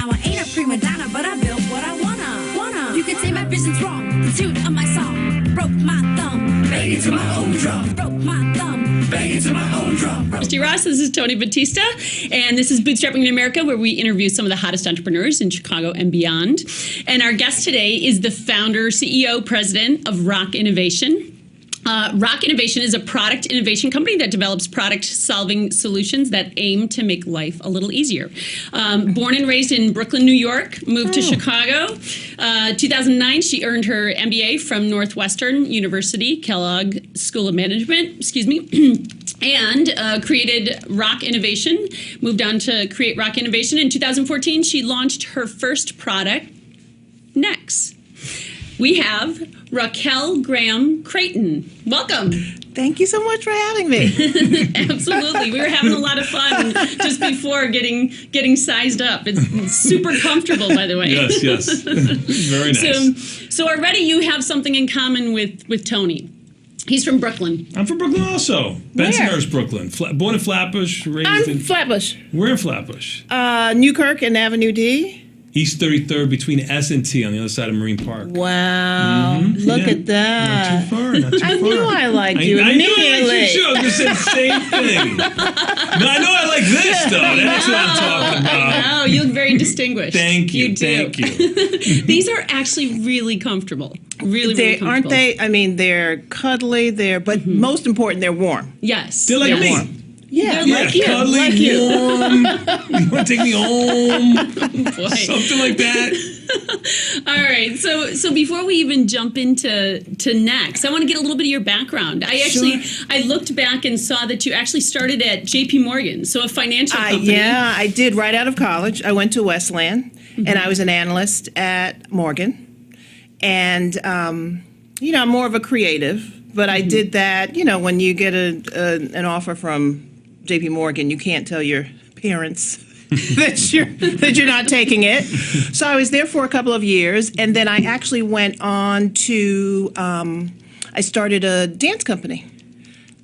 Now I ain't a prima donna, but I built what I wanna. You could say my vision's wrong. The tune of my song broke my thumb. Bang into my own drum. Broke my thumb. Bang into my own drum. Christy Ross, this is Tony Batista, and this is Bootstrapping in America, where we interview some of the hottest entrepreneurs in Chicago and beyond. And our guest today is the founder, CEO, president of Rock Innovation. Rock Innovation is a product innovation company that develops product-solving solutions that aim to make life a little easier. Born and raised in Brooklyn, New York, moved to Chicago. 2009, she earned her MBA from Northwestern University, Kellogg School of Management, and created Rock Innovation, moved on to create Rock Innovation. In 2014, she launched her first product, NEKZ. We have Raquel Graham Crayton. Welcome. Thank you so much for having me. Absolutely. We were having a lot of fun just before getting sized up. It's super comfortable, by the way. Yes. Very nice. So already you have something in common with Tony. He's from Brooklyn. I'm from Brooklyn also. Bensonhurst, Brooklyn. Born in Flatbush, raised in... Flatbush. We're in Flatbush. Newkirk and Avenue D. East 33rd between S and T on the other side of Marine Park. Wow. Look at that. Not too far. I knew I liked you I immediately. knew I liked you too. I was going to say the same thing. No, I know I like this, though. That's what I'm talking about. Oh, you look very distinguished. Thank you. You do. Thank you. These are actually really comfortable. Really comfortable. Aren't they? I mean, they're cuddly, but most important, they're warm. Yes. They're like me. Warm. Yeah, They're like you. Cuddly, Like you. warm. You want to take me home? Boy. Something like that. All right. So before we even jump into NEKZ, I want to get a little bit of your background. I looked back and saw that you actually started at JP Morgan, so a financial company. Yeah, I did right out of college. I went to Westland, and I was an analyst at Morgan. And, I'm more of a creative, but I did that, when you get an offer from JP Morgan, you can't tell your parents that you're not taking it. So I was there for a couple of years, and then I actually went on to I started a dance company.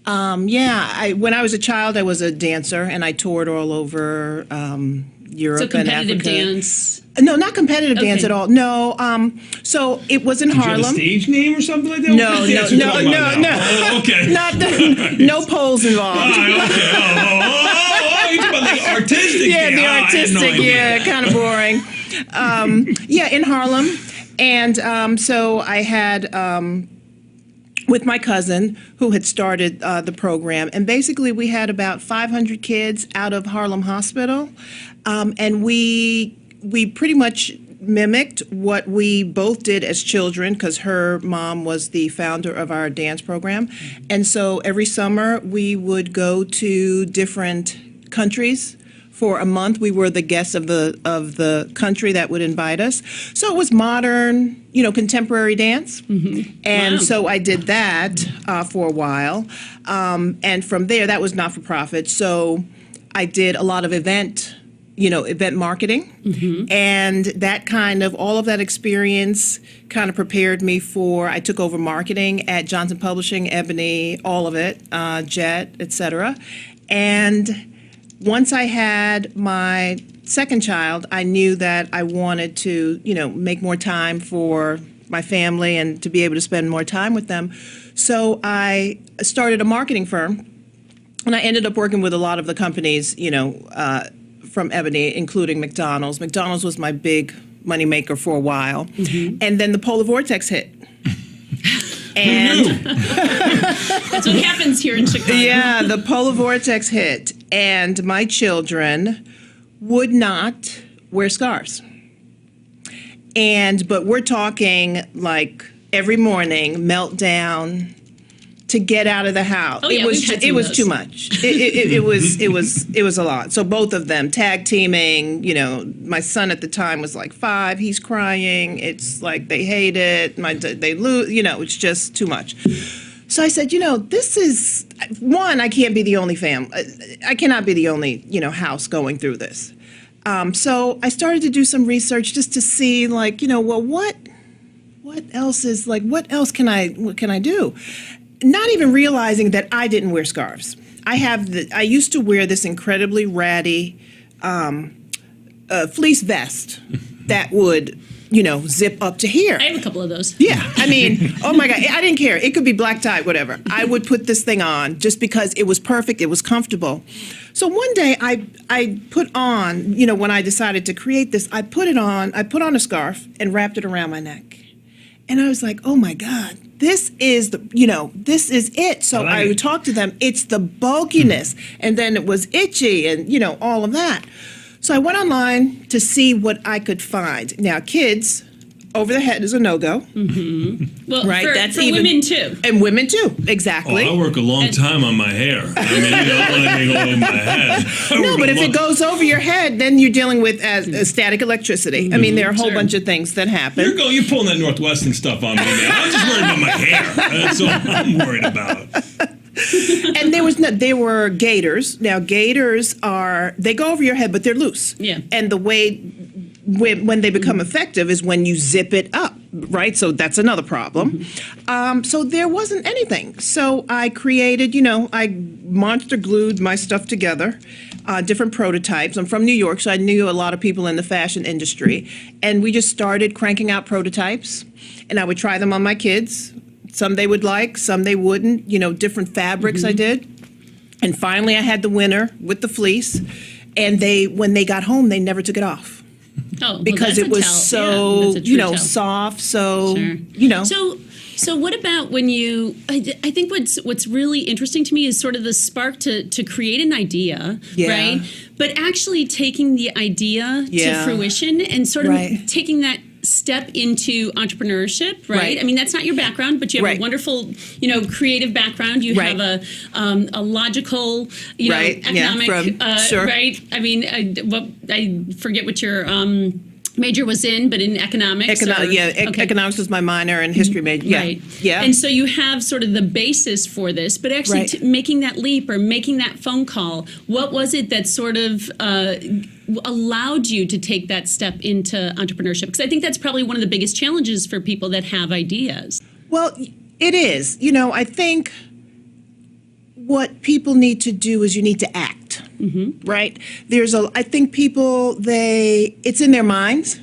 When I was a child, I was a dancer, and I toured all over Europe and Africa. So competitive dance. No, not competitive dance at all. No. So it was in Harlem. Did you have a stage name or something like that? No. Oh, okay. No poles involved. Okay. Oh, you're talking about the artistic. Yeah, the artistic. Kind of boring. In Harlem, and so I had with my cousin who had started the program, and basically we had about 500 kids out of Harlem Hospital, and we pretty much mimicked what we both did as children, because her mom was the founder of our dance program. And so every summer we would go to different countries for a month. We were the guests of the country that would invite us. So it was modern, contemporary dance. And so I did that for a while. And from there, that was not for profit. So I did a lot of event marketing, and that all of that experience kind of prepared me for, I took over marketing at Johnson Publishing, Ebony, all of it, Jet, etc. And once I had my second child, I knew that I wanted to, make more time for my family and to be able to spend more time with them. So I started a marketing firm, and I ended up working with a lot of the companies, from Ebony, including McDonald's. McDonald's was my big moneymaker for a while. And then the polar vortex hit. And that's what happens here in Chicago. Yeah, the polar vortex hit, and my children would not wear scarves. But we're talking like every morning meltdown to get out of the house. Oh, yeah, it was too much. It was a lot. So both of them tag teaming. My son at the time was like 5. He's crying. It's like they hate it. They lose. It's just too much. So I said, this is one. I can't be the only I cannot be the only house going through this. So I started to do some research just to see, what else is what else can I do? Not even realizing that I didn't wear scarves. I used to wear this incredibly ratty fleece vest that would, zip up to here. I have a couple of those. Yeah, I mean, oh my God, I didn't care. It could be black tie, whatever. I would put this thing on just because it was perfect, it was comfortable. So one day I put on, when I decided to create this, I put on a scarf and wrapped it around my neck. And I was like, oh my God, this is this is it. So I would talk to them, it's the bulkiness. And then it was itchy and, all of that. So I went online to see what I could find. Now, kids, over the head is a no-go. Mm-hmm. Well, right? For women, too. And women, too, exactly. Oh, I work a long time on my hair. I mean, I don't want anything all over my head. No, but if it goes over your head, then you're dealing with static electricity. I mean, there are a whole bunch of things that happen. You're pulling that Northwestern stuff on me now. I'm just worried about my hair. That's all I'm worried about. And there were gaiters. Now, gaiters they go over your head, but they're loose. Yeah. And the way when they become effective is when you zip it up, right? So that's another problem. So there wasn't anything. So I created, I monster glued my stuff together, different prototypes. I'm from New York, so I knew a lot of people in the fashion industry. And we just started cranking out prototypes. And I would try them on my kids. Some they would like, some they wouldn't, different fabrics I did. And finally I had the winner with the fleece. And when they got home, they never took it off. Oh, Because it was so, soft, so, Sure. So what about when I think what's really interesting to me is sort of the spark to create an idea, right? But actually taking the idea to fruition and sort of taking that step into entrepreneurship, right? I mean, that's not your background, but you have a wonderful, creative background. You have a logical, economic, right? I mean, I forget what your major was in, but in economics. Economics was my minor and history major. Yeah, right. Yeah. And so you have sort of the basis for this, but actually making that leap or making that phone call, what was it that sort of allowed you to take that step into entrepreneurship? Because I think that's probably one of the biggest challenges for people that have ideas. Well, it is. I think what people need to do is you need to act, right? I think people, it's in their minds,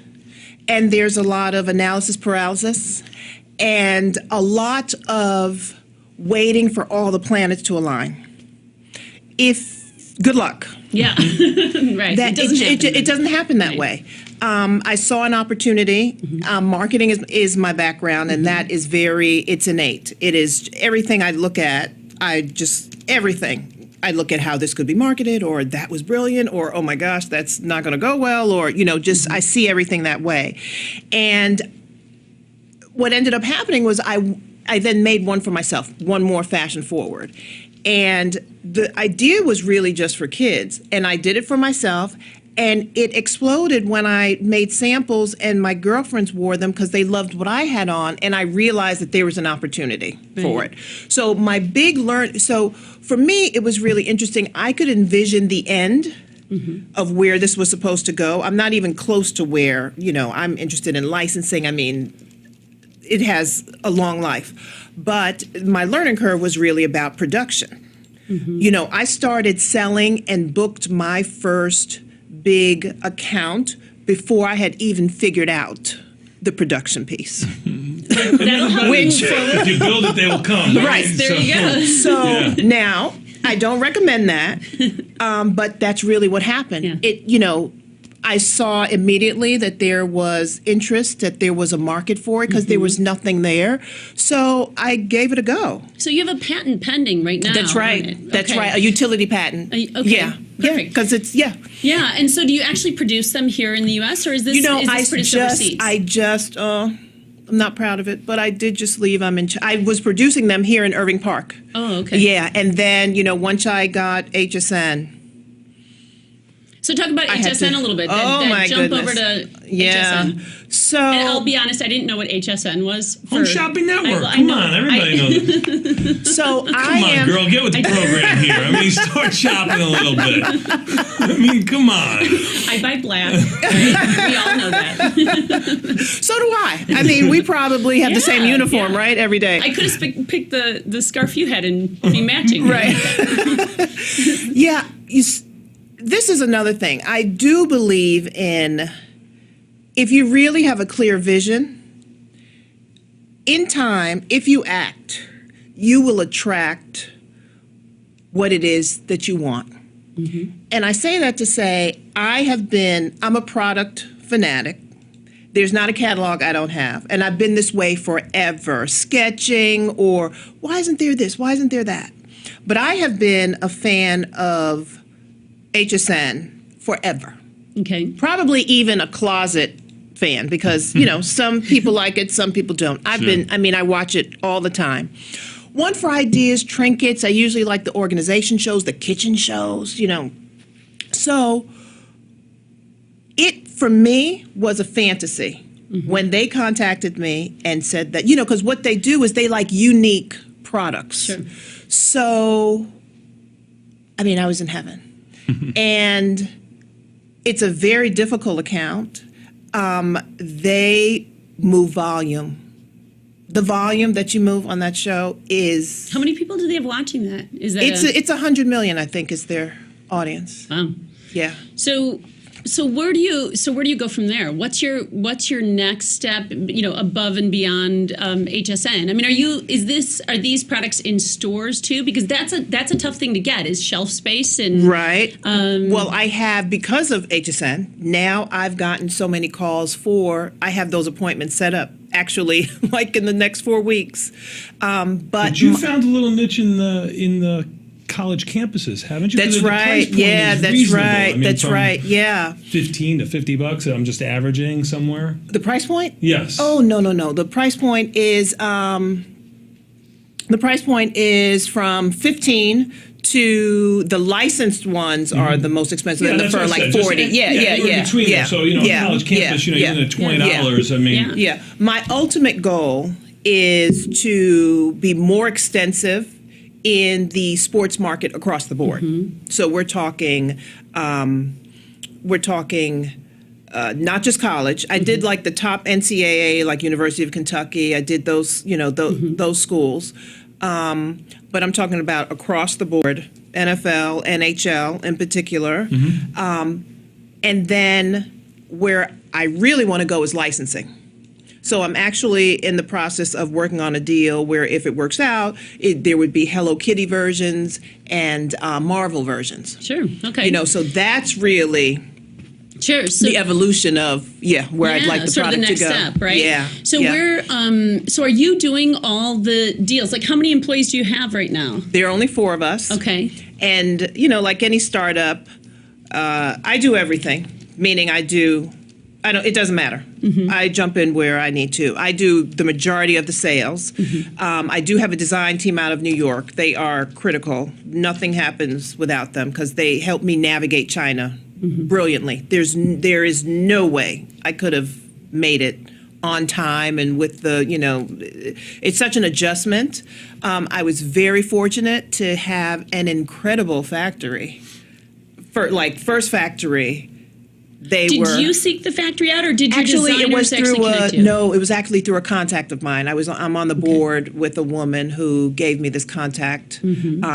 and there's a lot of analysis paralysis, and a lot of waiting for all the planets to align. Good luck. Yeah, right. It doesn't happen that way. I saw an opportunity. Marketing is my background, and that is it's innate. It is everything I look at. Everything. I look at how this could be marketed, or that was brilliant, or oh my gosh, that's not going to go well, or I see everything that way. And what ended up happening was I then made one for myself, one more fashion forward. And the idea was really just for kids, and I did it for myself. And it exploded when I made samples and my girlfriends wore them because they loved what I had on, and I realized that there was an opportunity for it. So so for me, it was really interesting. I could envision the end of where this was supposed to go. I'm not even close to where, I'm interested in licensing. I mean, it has a long life. But my learning curve was really about production. I started selling and booked my first big account before I had even figured out the production piece. If you build it, they will come. Right. There you go. So now, I don't recommend that, but that's really what happened. Yeah. I saw immediately that there was interest, that there was a market for it, because there was nothing there. So I gave it a go. So you have a patent pending right now. That's right. That's right. A utility patent. Okay. Yeah. Perfect. Because it's Yeah. And so do you actually produce them here in the U.S. or is this produced overseas? I'm not proud of it, but I did just leave. I was producing them here in Irving Park. Oh, okay. Yeah, and then once I got HSN. So talk about HSN a little bit. My jump goodness. over to HSN. So, and I'll be honest, I didn't know what HSN was. Home Shopping Network. Come on, everybody knows it. So Come on, girl, get with the program here. I mean, start shopping a little bit. I mean, come on. I buy black. Right? We all know that. So do I. I mean, we probably have the same uniform, right? Every day. I could have picked the scarf you had and be matching. Right. Yeah. this is another thing. I do believe in, if you really have a clear vision, in time, if you act, you will attract what it is that you want. And I say that to say, I'm a product fanatic. There's not a catalog I don't have. And I've been this way forever, sketching or why isn't there this? Why isn't there that? But I have been a fan of HSN forever. Okay. Probably even a closet fan because, some people like it, some people don't. I watch it all the time. One for ideas, trinkets. I usually like the organization shows, the kitchen shows, So it, for me, was a fantasy when they contacted me and said that, because what they do is they like unique products. Sure. So, I was in heaven. And it's a very difficult account. They move volume. The volume that you move on that show is... How many people do they have watching that? Is that it's 100 million, I think, is their audience. Wow. Yeah. So where do you go from there? What's your next step? Above and beyond HSN. Are these products in stores too? Because that's a tough thing to get, is shelf space and right. Well, I have, because of HSN. Now I've gotten so many calls I have those appointments set up. Actually, like in the next 4 weeks. But you found a little niche in the college campuses, haven't you? That's right. Yeah, that's right. That's right. Yeah. $15 to $50. I'm just averaging somewhere. The price point? Yes. Oh, no. The price point is from 15 to the licensed ones are the most expensive. Yeah, for like 40. Between them. So college campus, even at $20. Yeah. My ultimate goal is to be more extensive in the sports market across the board. So we're talking not just college. I did like the top NCAA, like University of Kentucky. I did those, those schools. But I'm talking about across the board, NFL, NHL in particular. And then where I really want to go is licensing. So I'm actually in the process of working on a deal where, if it works out, there would be Hello Kitty versions and Marvel versions. Sure. Okay. So that's really so the evolution of where I'd like the product the next to go. Step, right? Yeah. So so are you doing all the deals? Like, how many employees do you have right now? There are only 4 of us. Okay. And like any startup, I do everything. Meaning it doesn't matter. I jump in where I need to. I do the majority of the sales. I do have a design team out of New York. They are critical. Nothing happens without them because they help me navigate China brilliantly. There is no way I could have made it on time and with the, it's such an adjustment. I was very fortunate to have an incredible factory. First factory. Did you seek the factory out, or did your designers actually connect you? No, it was actually through a contact of mine. I'm on the board with a woman who gave me this contact.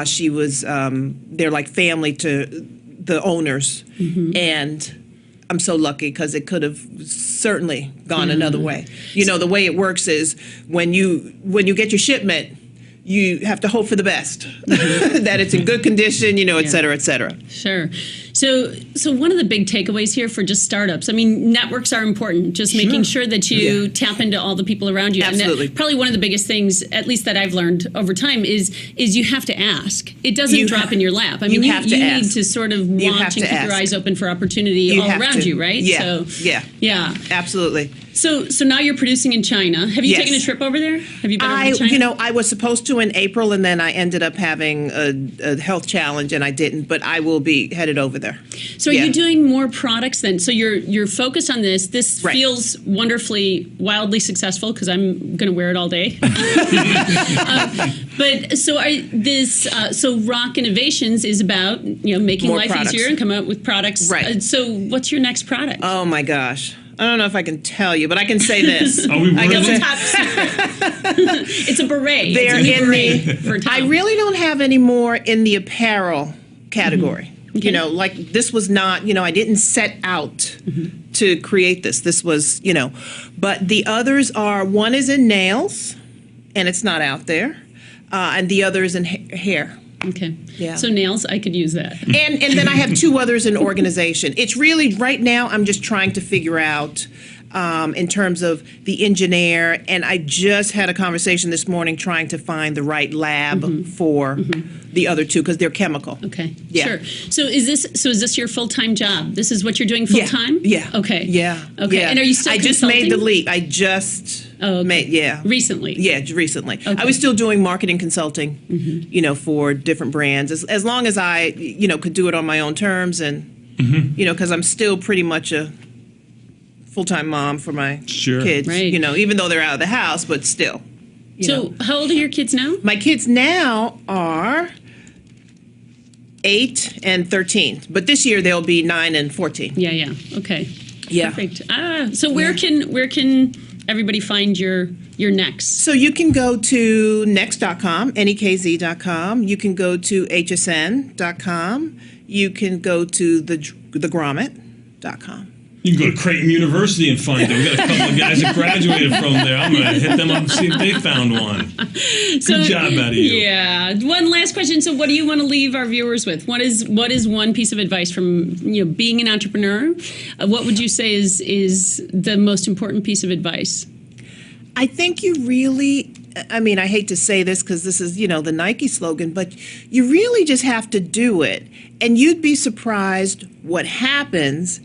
She was they're like family to the owners, and I'm so lucky because it could have certainly gone another way. The way it works is when you get your shipment, you have to hope for the best, that it's in good condition, et cetera, et cetera. Sure. So one of the big takeaways here for just startups, networks are important, just making sure that you tap into all the people around you. Absolutely. And probably one of the biggest things, at least that I've learned over time, is you have to ask. It doesn't drop in your lap. You need to sort of watch and keep your eyes open for opportunity all around you, right? Yeah. Yeah. Absolutely. So now you're producing in China. Have you taken a trip over there? Have you been over to China? I was supposed to in April, and then I ended up having a health challenge, and I didn't. But I will be headed over there. So are you doing more products then? So you're focused on this. This feels wonderfully, wildly successful because I'm going to wear it all day. But so Rock Innovations is about making more life products. easier and come out with products. Right. So what's your next product? Oh my gosh. I don't know if I can tell you, but I can say this. Are we really? Top secret. It's a beret. I really don't have any more in the apparel category. You know, like this was not, you know, I didn't set out to create this. This was, you know, but the others are, one is in nails, and it's not out there, and the other is in hair. Okay. Yeah. So nails, I could use that. And then I have 2 others in organization. It's really, right now, I'm just trying to figure out in terms of the engineer, and I just had a conversation this morning trying to find the right lab for the other 2 because they're chemical. Okay. Yeah. Sure. So is this your full-time job? This is what you're doing full-time? Yeah. Okay. Yeah. Okay. Yeah. And are you still I just made the leap. I just made, recently? Yeah, recently. Okay. I was still doing marketing consulting, you know, for different brands, as long as I, you know, could do it on my own terms and, you know, because I'm still pretty much a full-time mom for my kids, Right. you know, even though they're out of the house, but still. So how old are your kids now? My kids now are 8 and 13, but this year they'll be 9 and 14. Yeah. Okay. Yeah. Perfect. So where can everybody find your NEKZ? So you can go to NEKZ.com, NEKZ.com. You can go to HSN.com. You can go to thegrommet.com. You can go to Crayton University and find them. We got a couple of guys that graduated from there. I'm going to hit them up and see if they found one. Good job out of you. Yeah. One last question. So what do you want to leave our viewers with? What is one piece of advice from, you know, being an entrepreneur? What would you say is the most important piece of advice? I think you really, I mean, I hate to say this because this is, you know, the Nike slogan, but you really just have to do it. And you'd be surprised what happens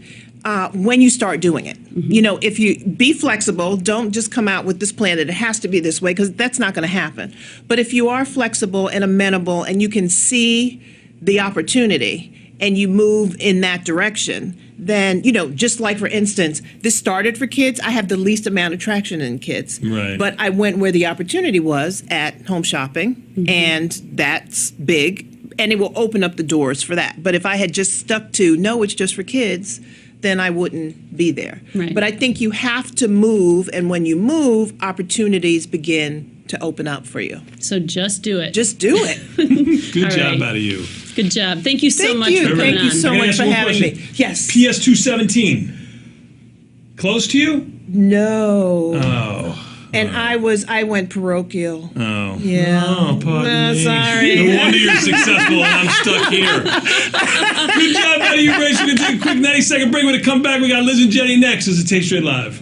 when you start doing it. You know, if you be flexible, don't just come out with this plan that it has to be this way, because that's not going to happen. But if you are flexible and amenable and you can see the opportunity and you move in that direction, then, you know, just like, for instance, this started for kids. I have the least amount of traction in kids. Right. But I went where the opportunity was, at home shopping, and that's big, and it will open up the doors for that. But if I had just stuck to, no, it's just for kids, then I wouldn't be there. Right. But I think you have to move, and when you move, opportunities begin to open up for you. So just do it. Just do it. Good All job right. out of you. Good job. Thank you so Thank much you. for coming Thank you on. so Can I much ask for you one having question? me. Yes. PS217. Close to you? No. Oh. And I went parochial. Oh. Yeah. Oh, pardon me. Sorry. No wonder you're successful and I'm stuck here. Good job out of you, Rachel. We're going to take a quick 90-second break. When we come back, we got Liz and Jenny next. This is Taste Straight Live.